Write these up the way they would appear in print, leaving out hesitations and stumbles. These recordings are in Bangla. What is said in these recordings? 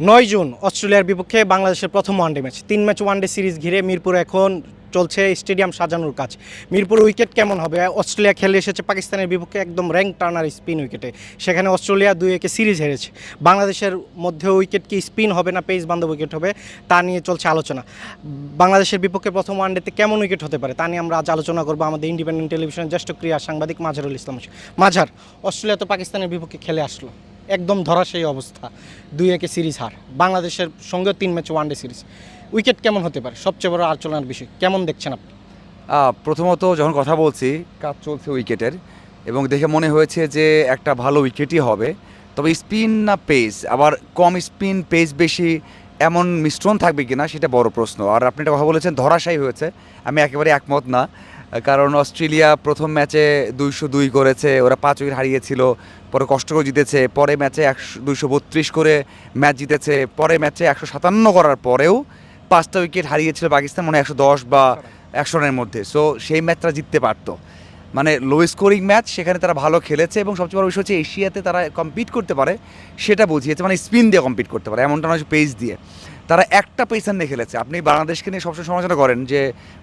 9 জুন অস্ট্রেলিয়ার বিপক্ষে বাংলাদেশের প্রথম one day match 3 match one day series ঘিরে মিরপুর এখন চলছে স্টেডিয়াম সাজানোর কাজ। মিরপুর উইকেট কেমন হবে? অস্ট্রেলিয়া খেলে এসেছে পাকিস্তানের বিপক্ষে একদম র্যাঙ্ক টার্নার স্পিন উইকেটে, সেখানে অস্ট্রেলিয়া 2-1 সিরিজ হেরেছে। বাংলাদেশের মধ্যে উইকেট কি স্পিন হবে না পেস বান্ধব উইকেট হবে, তা নিয়ে চলছে আলোচনা। বাংলাদেশের বিপক্ষে প্রথম ওয়ানডেতে কেমন উইকেট হতে পারে তা নিয়ে আমরা আজ আলোচনা করবো আমাদের ইন্ডিপেন্ডেন্ট টেলিভিশনের জ্যেষ্ঠ ক্রীড়া সাংবাদিক মাঝারুল ইসলাম। মাঝার, অস্ট্রেলিয়া তো পাকিস্তানের বিপক্ষে খেলে আসলো, একদম ধরাশায়ী অবস্থা, 2-1 সিরিজ হার। বাংলাদেশের সঙ্গে 3 ম্যাচ ওয়ানডে সিরিজ, উইকেট কেমন হতে পারে সবচেয়ে বড় আলোচনার বিষয়, কেমন দেখছেন আপনি? প্রথমত যখন কথা বলছি কাজ চলছে উইকেটের, এবং দেখে মনে হয়েছে যে একটা ভালো উইকেটই হবে। তবে স্পিন না পেস, আবার কম স্পিন পেস বেশি, এমন মিশ্রণ থাকবে কিনা সেটা বড় প্রশ্ন। আর আপনি একটা কথা বলেছেন ধরাশায়ী হয়েছে, আমি একেবারে একমত না। কারণ অস্ট্রেলিয়া প্রথম ম্যাচে 202 করেছে, ওরা 5 উইকেট হারিয়েছিল, পরে কষ্ট করে জিতেছে, পরে ম্যাচে 232 করে ম্যাচ জিতেছে, পরে ম্যাচে 157 করার পরেও 5টা উইকেট হারিয়েছিল পাকিস্তান, মানে 110 বা 100 রানের মধ্যে। সো সেই ম্যাচটা জিততে পারতো, মানে লো স্কোরিং ম্যাচ, সেখানে তারা ভালো খেলেছে। এবং সবচেয়ে বড় বিষয় হচ্ছে এশিয়াতে তারা কম্পিট করতে পারে সেটা বুঝিয়েছে, মানে স্পিন দিয়ে কম্পিট করতে পারে, এমনটা নয় পেস দিয়ে। তারা একটা পেসার নিয়ে খেলেছে। আপনি বাংলাদেশকে নিয়ে সবসময় সমালোচনা করেন যে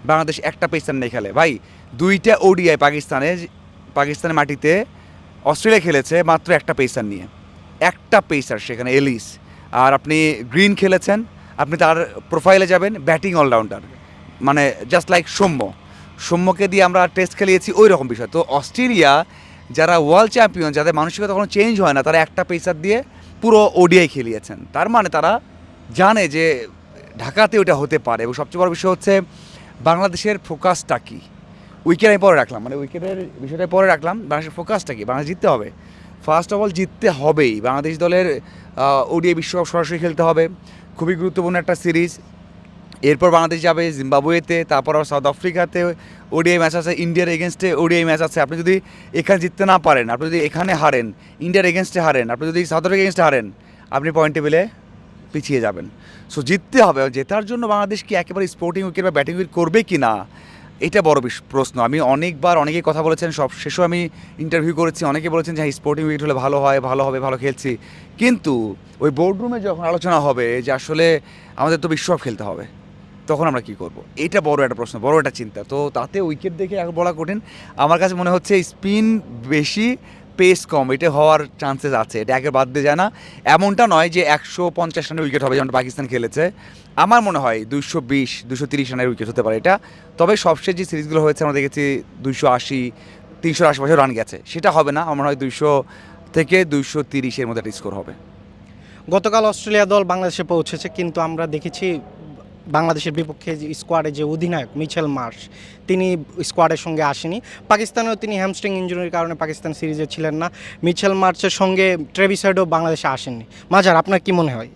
বাংলাদেশ একটা পেসার নিয়ে খেলে, ভাই 2টা ওডিআই পাকিস্তানের মাটিতে অস্ট্রেলিয়া খেলেছে মাত্র একটা পেসার নিয়ে, একটা পেসার, সেখানে এলিস। আর আপনি গ্রিন খেলেছেন, আপনি তার প্রোফাইলে যাবেন ব্যাটিং অলরাউন্ডার, মানে জাস্ট লাইক সৌম্যকে দিয়ে আমরা টেস্ট খেলিয়েছি, ওই রকম বিষয়। তো অস্ট্রেলিয়া যারা ওয়ার্ল্ড চ্যাম্পিয়ন, যাদের মানসিকতা কখনো চেঞ্জ হয় না, তারা একটা পেসার দিয়ে পুরো ওডিআই খেলিয়েছেন। তার মানে তারা জানে যে ঢাকাতে ওটা হতে পারে। এবং সবচেয়ে বড় বিষয় হচ্ছে বাংলাদেশের ফোকাসটা কী, উইকেট আমি পরে রাখলাম, মানে উইকেটের বিষয়টা পরে রাখলাম। বাংলাদেশের ফোকাসটা কী? বাংলাদেশ জিততে হবে, ফার্স্ট অফ অল জিততে হবেই। বাংলাদেশ দলের ওডিআই বিশ্বকাপ সরাসরি খেলতে হবে, খুবই গুরুত্বপূর্ণ একটা সিরিজ। এরপর বাংলাদেশ যাবে জিম্বাবুয়েতে, তারপর আবার সাউথ আফ্রিকাতে ওডিআই ম্যাচ আছে, ইন্ডিয়ার এগেনস্টে ওডিআই ম্যাচ আছে। আপনি যদি এখানে জিততে না পারেন, আপনি যদি এখানে হারেন, ইন্ডিয়ার এগেনস্টে হারেন, আপনি যদি সাউথ আফ্রিকার এগেনস্টে হারেন, আপনি পয়েন্ট টেবিলে পিছিয়ে যাবেন। সো জিততে হবে। জেতার জন্য বাংলাদেশ কি একেবারে স্পোর্টিং উইকেট বা ব্যাটিং উইকেট করবে কি না, এটা বড় প্রশ্ন। আমি অনেকেই কথা বলেছেন, সব শেষেও আমি ইন্টারভিউ করেছি, অনেকে বলেছেন যে হ্যাঁ স্পোর্টিং উইকেট হলে ভালো হয়, ভালো হবে, ভালো খেলছি। কিন্তু ওই বোর্ডরুমে যখন আলোচনা হবে যে আসলে আমাদের তো বিশ্বকাপ খেলতে হবে, তখন আমরা কী করব, এটা বড় একটা প্রশ্ন, বড় একটা চিন্তা। তো তাতে উইকেট দেখে বলা কঠিন। আমার কাছে মনে হচ্ছে স্পিন বেশি পেস কম, এটা হওয়ার চান্সেস আছে, এটা একে বাদ দিয়ে যায় না। এমনটা নয় যে 150 রানের উইকেট হবে যেমন পাকিস্তান খেলেছে। আমার মনে হয় 220-230 রানের উইকেট হতে পারে এটা। তবে সবশেষ যে সিরিজগুলো হয়েছে আমরা দেখেছি 280, 300 আশেপাশে রান গেছে, সেটা হবে না। আমার মনে হয় 200 থেকে 230-এর মধ্যে একটা স্কোর হবে। গতকাল অস্ট্রেলিয়া দল বাংলাদেশে পৌঁছেছে, কিন্তু আমরা দেখেছি বাংলাদেশের বিপক্ষে যে স্কোয়াডে যে অধিনায়ক মিচেল মার্শ, তিনি স্কোয়াডের সঙ্গে আসেনি। পাকিস্তানেও তিনি হ্যামস্ট্রিং ইনজুরির কারণে পাকিস্তান সিরিজে ছিলেন না। মিচেল মার্চের সঙ্গে ট্রেভিস হেডও বাংলাদেশে আসেননি। মাজার, আপনার কি মনে হয়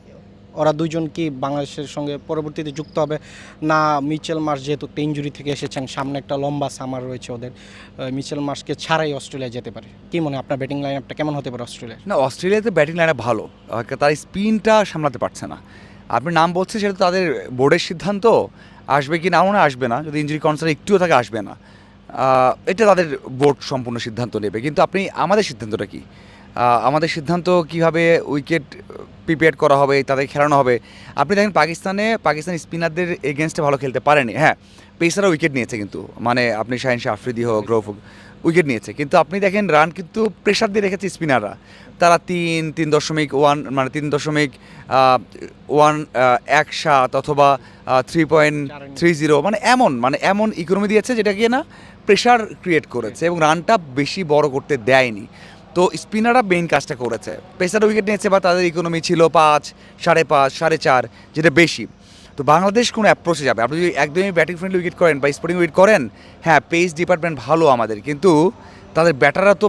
ওরা দুইজন কি বাংলাদেশের সঙ্গে পরবর্তীতে যুক্ত হবে না? মিচেল মার্শ যেহেতু একটা ইনজুরি থেকে এসেছেন, সামনে একটা লম্বা সামার রয়েছে ওদের, মিচেল মার্শকে ছাড়াই অস্ট্রেলিয়া যেতে পারে। কি মনে হয় আপনার ব্যাটিং লাইন আপটা কেমন হতে পারে অস্ট্রেলিয়ার? না, অস্ট্রেলিয়াতে ব্যাটিং লাইনে ভালো, তার স্পিনটা সামলাতে পারছে না। আপনি নাম বলছেন, সেটা তো তাদের বোর্ডের সিদ্ধান্ত, আসবে কি না মনে আসবে না, যদি ইনজুরি কনসার্ন একটুও থাকে আসবে না, এটা তাদের বোর্ড সম্পূর্ণ সিদ্ধান্ত নেবে। কিন্তু আপনি আমাদের সিদ্ধান্তটা কি? আমাদের সিদ্ধান্ত কীভাবে উইকেট প্রিপেয়ার করা হবে, তাদের খেলানো হবে। আপনি দেখেন পাকিস্তান স্পিনারদের এগেনস্টে ভালো খেলতে পারেনি। হ্যাঁ, পেসাররা উইকেট নিয়েছে, কিন্তু মানে আপনি শাহিন শাহ আফ্রিদি হোক, গ্রোভ হোক, উইকেট নিয়েছে। কিন্তু আপনি দেখেন রান কিন্তু প্রেশার দিয়ে রেখেছে স্পিনাররা। তারা 3.1 মানে 3.17 অথবা 3.30, মানে এমন ইকোনমি দিয়েছে যেটা গিয়ে না প্রেশার ক্রিয়েট করেছে এবং রানটা বেশি বড় করতে দেয়নি। তো স্পিনাররা মেইন কাজটা করেছে, পেসার উইকেট নিয়েছে বা তাদের ইকোনমি ছিল 5, 5.5, 4.5, যেটা বেশি। তো বাংলাদেশ কোন অ্যাপ্রোচে যাবে? আপনি যদি একদমই ব্যাটিং ফ্রেন্ডলি উইকেট করেন বা স্পোর্টিং উইকেট করেন, হ্যাঁ পেস ডিপার্টমেন্ট ভালো আমাদের, কিন্তু তাদের ব্যাটাররা তো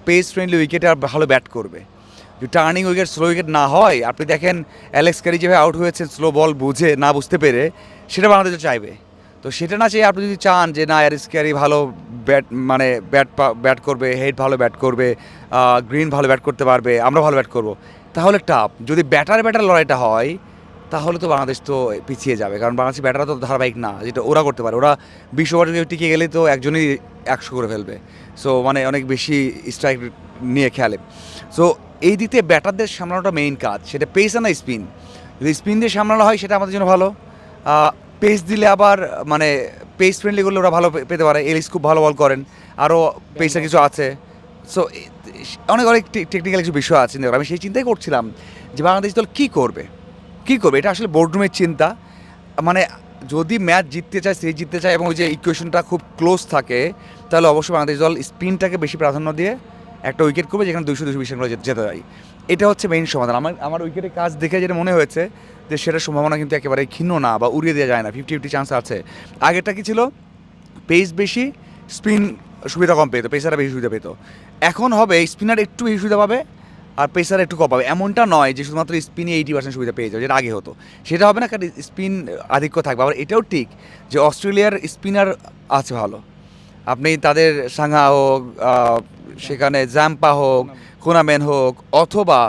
পেস ফ্রেন্ডলি উইকেটে আর ভালো ব্যাট করবে। যদি টার্নিং উইকেট, স্লো উইকেট না হয়, আপনি দেখেন অ্যালেক্স ক্যারি যেভাবে আউট হয়েছেন স্লো বল বুঝে, না বুঝতে পেরে, সেটা বাংলাদেশ চাইবে। তো সেটা না চেয়ে আপনি যদি চান যে না অ্যালেক্স ক্যারি ভালো ব্যাট করবে, হেড ভালো ব্যাট করবে, গ্রিন ভালো ব্যাট করতে পারবে, আমরা ভালো ব্যাট করব, তাহলে টাফ। যদি ব্যাটার লড়াইটা হয়, তাহলে তো বাংলাদেশ তো পিছিয়ে যাবে। কারণ বাংলাদেশের ব্যাটাররা তো ধারাবাহিক না, যেটা ওরা করতে পারে। ওরা 20 ওভার টিকে গেলে তো একজনই 100 করে ফেলবে। সো মানে অনেক বেশি স্ট্রাইক নিয়ে খেলে। সো এই দিকে ব্যাটারদের সামলানোটা মেইন কাজ, সেটা পেস আর না স্পিন। যদি স্পিন দিয়ে সামলানো হয় সেটা আমাদের জন্য ভালো। পেস দিলে আবার মানে পেস ফ্রেন্ডলি করলে ওরা ভালো পেতে পারে। এলিস খুব ভালো বল করেন, আরও পেসের কিছু আছে। সো অনেক অনেক টেকনিক্যাল কিছু বিষয় আছে। আমি সেই চিন্তাই করছিলাম যে বাংলাদেশ দল কী করবে, এটা আসলে বোর্ডরুমের চিন্তা। মানে যদি ম্যাচ জিততে চায়, সিরিজ জিততে চায় এবং ওই যে ইকুয়েশনটা খুব ক্লোজ থাকে, তাহলে অবশ্যই বাংলাদেশ দল স্পিনটাকে বেশি প্রাধান্য দিয়ে একটা উইকেট করবে যেখানে 200-220 রান করে যেতে যায়। এটা হচ্ছে মেইন সমাধান। আমার উইকেটের কাজ দেখে যেটা মনে হয়েছে যে সেটার সম্ভাবনা কিন্তু একেবারে ক্ষীণ না বা উড়িয়ে দেওয়া যায় না, 50-50 চান্স আছে। আগেরটা কি ছিল, পেস বেশি, স্পিন সুবিধা কম পেতো, পেসাররা বেশি সুবিধা পেতো। এখন হবে স্পিনার একটু বেশি সুবিধা পাবে আর পেসার একটু কম পাবে। এমনটা নয় যে শুধুমাত্র স্পিনে 80% সুবিধা পেয়ে যাবে, যেটা আগে হতো। সেটা হবে না, কারণ স্পিন আধিক্য থাকবে। আবার এটাও ঠিক যে অস্ট্রেলিয়ার স্পিনার আছে ভালো। আপনি তাদের সাংহা হোক, সেখানে জ্যাম্পা হোক, কোনাম্যান হোক, অথবা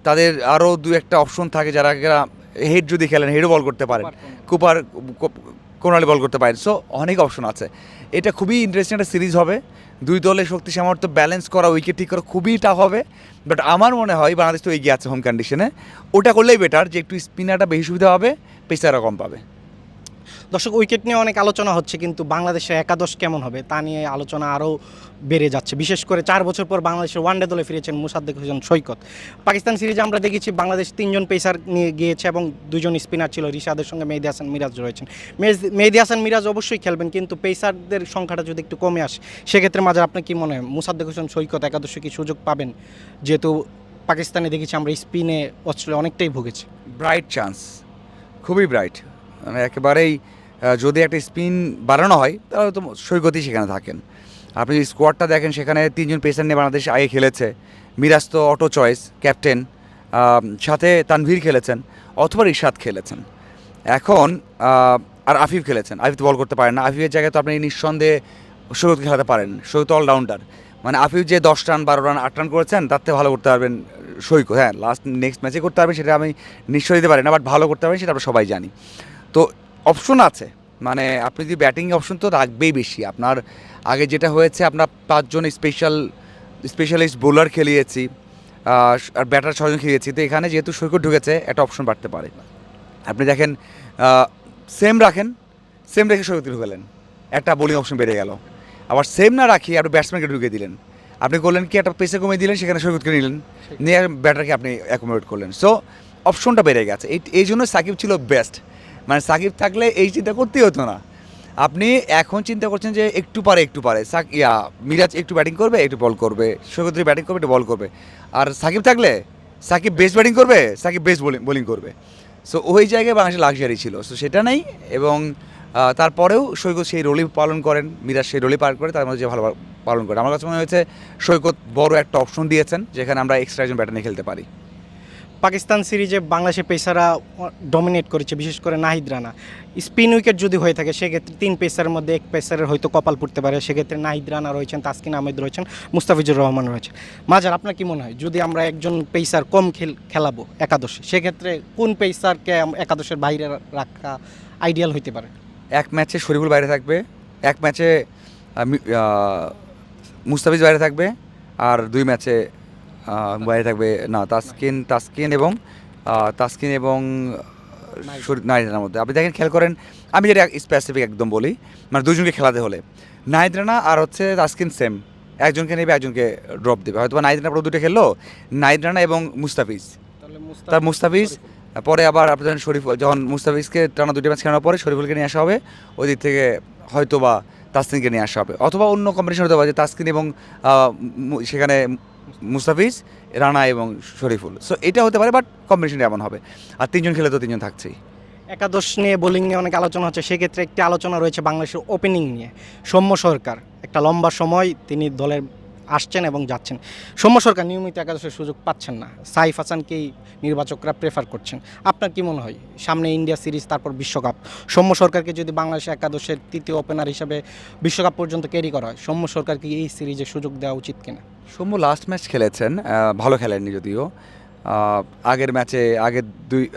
তাদের আরও দু একটা অপশন থাকে যারা হেড যদি খেলেন হেডও বল করতে পারেন, কোনালি বল করতে পারেন। সো অনেক অপশন আছে। এটা খুবই ইন্টারেস্টিং একটা সিরিজ হবে। দুই দলের শক্তি সামর্থ্য ব্যালেন্স করা, উইকেট ঠিক করা খুবই টাফ হবে। বাট আমার মনে হয় বাংলাদেশ তো এগিয়ে আছে হোম কন্ডিশনে, ওটা করলেই বেটার, যে একটু স্পিনারটা বেশি সুবিধা হবে, পেসাররা কম পাবে। দর্শক, উইকেট নিয়ে অনেক আলোচনা হচ্ছে, কিন্তু বাংলাদেশের একাদশ কেমন হবে তা নিয়ে আলোচনা আরও বেড়ে যাচ্ছে। বিশেষ করে 4 বছর পর বাংলাদেশের ওয়ানডে দলে ফিরেছেন মুসাদ্দেক হোসেন সৈকত। পাকিস্তান সিরিজে আমরা দেখেছি বাংলাদেশ 3জন পেসার নিয়ে গিয়েছে এবং 2জন স্পিনার ছিল। রিশাদের সঙ্গে মেহেদী হাসান মিরাজ রয়েছেন। মেহেদী হাসান মিরাজ অবশ্যই খেলবেন, কিন্তু পেসারদের সংখ্যাটা যদি একটু কমে আসে সেক্ষেত্রে মাঝে আপনার কি মনে হয় মুসাদ্দেক হোসেন সৈকত একাদশে কি সুযোগ পাবেন? যেহেতু পাকিস্তানে দেখেছি আমরা স্পিনে অস্ট্রেলিয়া অনেকটাই ভুগেছে। ব্রাইট চান্স, খুবই ব্রাইট। মানে একেবারেই যদি একটা স্পিন বাড়ানো হয় তাহলে তো সৈকতই সেখানে থাকেন। আপনি যদি স্কোয়াডটা দেখেন, সেখানে 3জন পেসার নিয়ে বাংলাদেশ আগে খেলেছে। মিরাজ তো অটো চয়েস ক্যাপ্টেন, সাথে তানভীর খেলেছেন অথবা রিশাদ খেলেছেন। এখন আর আফিফ খেলেছেন। আফিফ তো বল করতে পারেন না, আফিফের জায়গায় তো আপনি নিঃসন্দেহে সৈকতকে খেলাতে পারেন। সৈকত অলরাউন্ডার, মানে আফিফ যে 10 রান 12 রান 8 রান করেছেন তার থেকে ভালো করতে পারবেন সৈকত। হ্যাঁ, নেক্সট ম্যাচে করতে পারবেন সেটা আমি নিশ্চয় দিতে পারি না, বাট ভালো করতে পারবেন সেটা আমরা সবাই জানি। তো অপশন আছে, মানে আপনি যদি ব্যাটিং অপশন তো রাখবেই বেশি। আপনার আগে যেটা হয়েছে, আপনার 5 জন স্পেশালিস্ট বোলার খেলিয়েছি আর ব্যাটার 6 জন খেলিয়েছি। তো এখানে যেহেতু সৈকত ঢুকেছে, একটা অপশন বাড়তে পারে। আপনি দেখেন সেম রেখে সৈকত ঢুকালেন, একটা বোলিং অপশন বেড়ে গেল। আবার সেম না রাখি আপনি ব্যাটসম্যানকে ঢুকিয়ে দিলেন। আপনি করলেন কি, একটা পেসে কমিয়ে দিলেন, সেখানে সৈকতকে নিলেন, নিয়ে ব্যাটারকে আপনি অ্যাকোমোডেট করলেন। সো অপশনটা বেড়ে গেছে। এই জন্য সাকিব ছিল বেস্ট। মানে সাকিব থাকলে এই চিন্তা করতেই হতো না। আপনি এখন চিন্তা করছেন যে একটু পারে মিরাজ একটু ব্যাটিং করবে, একটু বল করবে, সৈকত ব্যাটিং করবে, একটু বল করবে। আর সাকিব থাকলে সাকিব বেস্ট ব্যাটিং করবে, সাকিব বেস্ট বোলিং করবে। সো ওই জায়গায় বাংলাদেশের লাক্সারি ছিল। সো সেটা নেই। এবং তারপরেও সৈকত সেই রোলই পালন করেন, মিরাজ সেই রোলই পালন করে, তার মধ্যে যে ভালো পালন করে। আমার কাছে মনে হয়েছে সৈকত বড় একটা অপশন দিয়েছেন, যেখানে আমরা এক্সট্রা একজন ব্যাটার নিয়ে খেলতে পারি। পাকিস্তান সিরিজে বাংলাদেশের পেসাররা ডমিনেট করেছে, বিশেষ করে নাহিদ রানা। স্পিন উইকেট যদি হয়ে থাকে সেক্ষেত্রে 3 পেসারের মধ্যে 1 পেসারের হয়তো কপাল পড়তে পারে। সেক্ষেত্রে নাহিদ রানা রয়েছেন, তাসকিন আহমেদ রয়েছেন, মুস্তাফিজুর রহমান রয়েছে। মাজার, আপনার কি মনে হয় যদি আমরা একজন পেসার কম খেলাবো একাদশে, সেক্ষেত্রে কোন পেসারকে একাদশের বাইরে রাখা আইডিয়াল হইতে পারে? এক ম্যাচে শরীফুল বাইরে থাকবে, এক ম্যাচে মুস্তাফিজ বাইরে থাকবে, আর 2 ম্যাচে বাইরে থাকবে না তাসকিন এবং নাহিদ রানার মধ্যে। আপনি দেখেন, খেয়াল করেন, আমি যেটা স্পেসিফিক একদম বলি, মানে 2জনকে খেলাতে হলে নাহিদ রানা আর তাসকিন সেম, একজনকে নেবে, একজনকে ড্রপ দেবে। হয়তো নাহিদ রানা 2টা খেললো, নাহিদ রানা এবং মুস্তাফিজ, তার মুস্তাফিজ পরে আবার আপনি যখন যখন মুস্তাফিজকে টানা 2টা ম্যাচ খেলানোর পরে শরীফুলকে নিয়ে আসা হবে, ওই দিক থেকে হয়তো বা তাসকিনকে নিয়ে আসা হবে, অথবা অন্য কম্বিনেশন হতে পারে যে তাসকিন এবং সেখানে মুস্তাফিজ, রানা এবং শরীফুল। সো এটা হতে পারে, বাট কম্বিনেশন এমন হবে। আর 3জন খেলে তো 3জন থাকছেই। একাদশ নিয়ে, বোলিং নিয়ে অনেক আলোচনা হচ্ছে। সেক্ষেত্রে একটি আলোচনা রয়েছে বাংলাদেশের ওপেনিং নিয়ে। সৌম্য সরকার একটা লম্বা সময় তিনি দলের আসছেন এবং যাচ্ছেন। সৌম্য সরকার নিয়মিত একাদশের সুযোগ পাচ্ছেন না। সাইফ হাসানকেই নির্বাচকরা প্রেফার করছেন। আপনার কি মনে হয় সামনে ইন্ডিয়া সিরিজ, তারপর বিশ্বকাপ, সৌম্য সরকারকে যদি বাংলাদেশ একাদশের 3য় ওপেনার হিসেবে বিশ্বকাপ পর্যন্ত ক্যারি করা হয়, সৌম্য সরকারকে এই সিরিজে সুযোগ দেওয়া উচিত কিনা? সৌম্য লাস্ট ম্যাচ খেলেছেন, ভালো খেলেননি যদিও।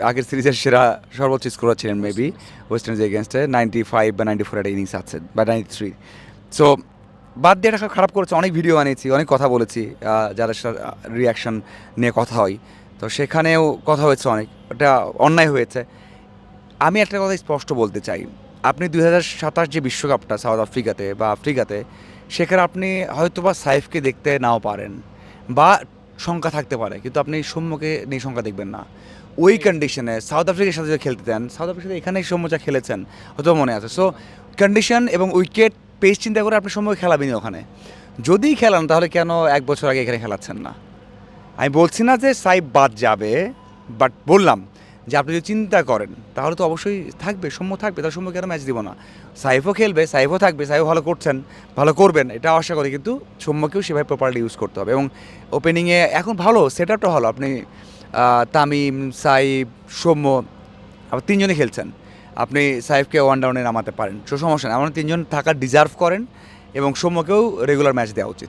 আগের সিরিজের সেরা সর্বোচ্চ স্কোরার ছিলেন মেবি ওয়েস্ট ইন্ডিজ এগেনস্টে। 95 বা 94 একটা ইনিংস আছে, বা 93। সো বাদ দিয়ে এটা খারাপ করেছে, অনেক ভিডিও বানিয়েছি, অনেক কথা বলেছি, যাদের সাথে রিয়াকশন নিয়ে কথা হয়, তো সেখানেও কথা হয়েছে অনেক, ওটা অন্যায় হয়েছে। আমি একটা কথা স্পষ্ট বলতে চাই, আপনি 2027 যে বিশ্বকাপটা সাউথ আফ্রিকাতে বা আফ্রিকাতে, সেখানে আপনি হয়তোবা সাইফকে দেখতে নাও পারেন বা শঙ্কা থাকতে পারে, কিন্তু আপনি সৌম্যকে নিয়ে শঙ্কা দেখবেন না। ওই কন্ডিশনে সাউথ আফ্রিকার সাথে যদি খেলতে দেন, সাউথ আফ্রিকার সাথে এখানেই সৌম্য যা খেলেছেন হয়তো মনে আছে। সো কন্ডিশন এবং উইকেট পেস চিন্তা করে আপনি সৌম্যকে খেলাবেনই ওখানে। যদি খেলান তাহলে কেন 1 বছর আগে এখানে খেলাচ্ছেন না? আমি বলছি না যে সাইফ বাদ যাবে, বাট বললাম যে আপনি যদি চিন্তা করেন তাহলে তো অবশ্যই থাকবে, সৌম্য থাকবে, তাহলে সৌম্য কেন ম্যাচ দিব না? সাইফও খেলবে, সাইফও থাকবে, সাইফও ভালো করছেন, ভালো করবেন, এটা আশা করি, কিন্তু সৌম্যকেও সেভাবে প্রপারলি ইউজ করতে হবে। এবং ওপেনিংয়ে এখন ভালো সেট আপটা ভালো, আপনি তামিম, সাইফ, সৌম্য, আবার 3জনই খেলছেন, আপনি সাইফকে ওয়ান ডাউনে নামাতে পারেন, সমস্যা নেই। আমার 3জন থাকা ডিজার্ভ করেন এবং সৌম্যকেও রেগুলার ম্যাচ দেওয়া উচিত।